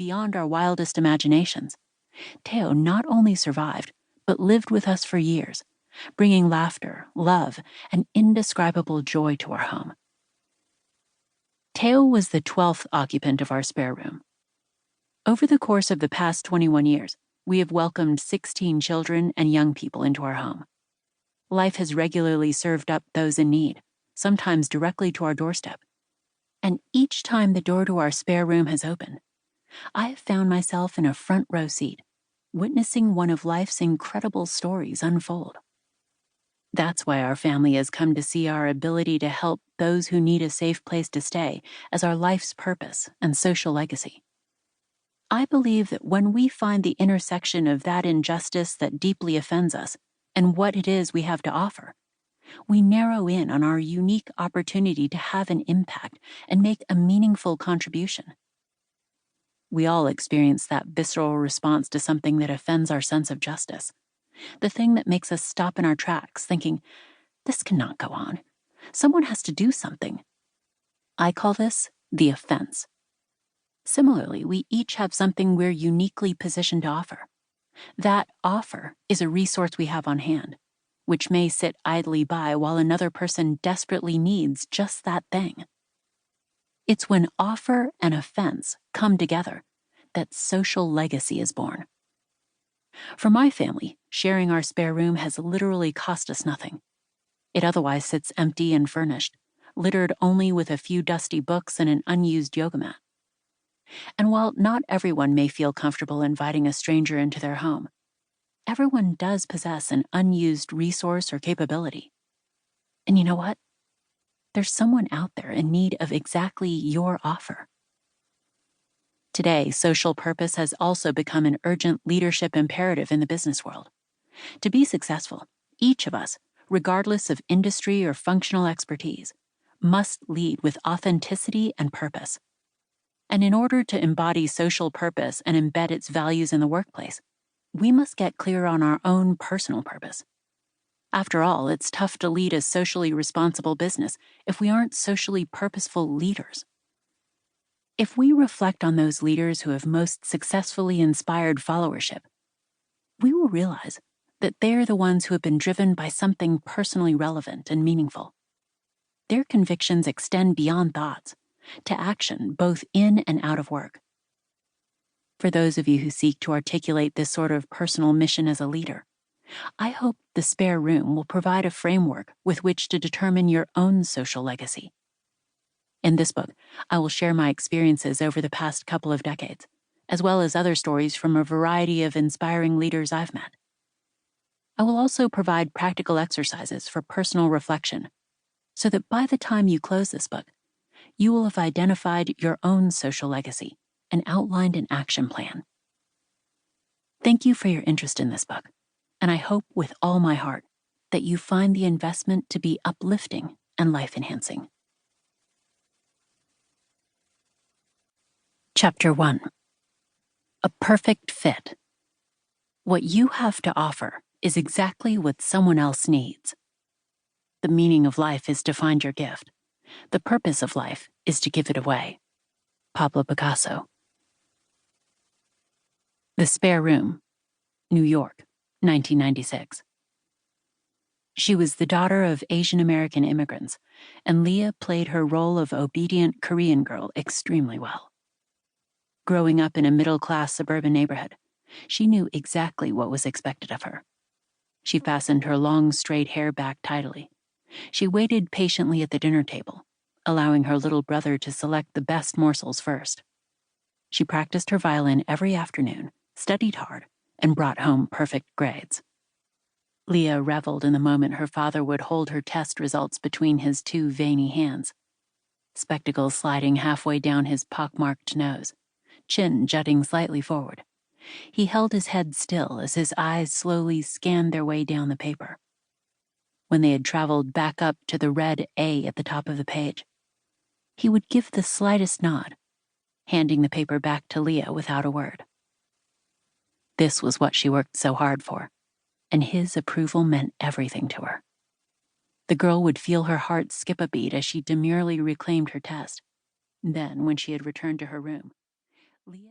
beyond our wildest imaginations. Teo not only survived, but lived with us for years, bringing laughter, love, and indescribable joy to our home. Teo was the 12th occupant of our spare room. Over the course of the past 21 years, we have welcomed 16 children and young people into our home. Life has regularly served up those in need, sometimes directly to our doorstep. And each time the door to our spare room has opened, I have found myself in a front row seat, witnessing one of life's incredible stories unfold. That's why our family has come to see our ability to help those who need a safe place to stay as our life's purpose and social legacy. I believe that when we find the intersection of that injustice that deeply offends us and what it is we have to offer, we narrow in on our unique opportunity to have an impact and make a meaningful contribution. We all experience that visceral response to something that offends our sense of justice, the thing that makes us stop in our tracks thinking, this cannot go on. Someone has to do something. I call this the offense. Similarly, we each have something we're uniquely positioned to offer. That offer is a resource we have on hand, which may sit idly by while another person desperately needs just that thing. It's when offer and offense come together that social legacy is born. For my family, sharing our spare room has literally cost us nothing. It otherwise sits empty and furnished, littered only with a few dusty books and an unused yoga mat. And while not everyone may feel comfortable inviting a stranger into their home, everyone does possess an unused resource or capability. And you know what? There's someone out there in need of exactly your offer. Today, social purpose has also become an urgent leadership imperative in the business world. To be successful, each of us, regardless of industry or functional expertise, must lead with authenticity and purpose. And in order to embody social purpose and embed its values in the workplace, we must get clear on our own personal purpose. After all, it's tough to lead a socially responsible business if we aren't socially purposeful leaders. If we reflect on those leaders who have most successfully inspired followership, we will realize that they're the ones who have been driven by something personally relevant and meaningful. Their convictions extend beyond thoughts to action, both in and out of work. For those of you who seek to articulate this sort of personal mission as a leader, I hope the spare room will provide a framework with which to determine your own social legacy. In this book, I will share my experiences over the past couple of decades, as well as other stories from a variety of inspiring leaders I've met. I will also provide practical exercises for personal reflection, so that by the time you close this book, you will have identified your own social legacy and outlined an action plan. Thank you for your interest in this book, and I hope with all my heart that you find the investment to be uplifting and life-enhancing. Chapter 1. A perfect fit. What you have to offer is exactly what someone else needs. The meaning of life is to find your gift. The purpose of life is to give it away. Pablo Picasso. The Spare Room, New York, 1996. She was the daughter of Asian American immigrants, and Leah played her role of obedient Korean girl extremely well. Growing up in a middle-class suburban neighborhood, she knew exactly what was expected of her. She fastened her long, straight hair back tidily. She waited patiently at the dinner table, allowing her little brother to select the best morsels first. She practiced her violin every afternoon, studied hard, and brought home perfect grades. Leah reveled in the moment her father would hold her test results between his two veiny hands, spectacles sliding halfway down his pockmarked nose, chin jutting slightly forward. He held his head still as his eyes slowly scanned their way down the paper. When they had traveled back up to the red A at the top of the page, he would give the slightest nod, handing the paper back to Leah without a word. This was what she worked so hard for, and his approval meant everything to her. The girl would feel her heart skip a beat as she demurely reclaimed her test. Then, when she had returned to her room, Leah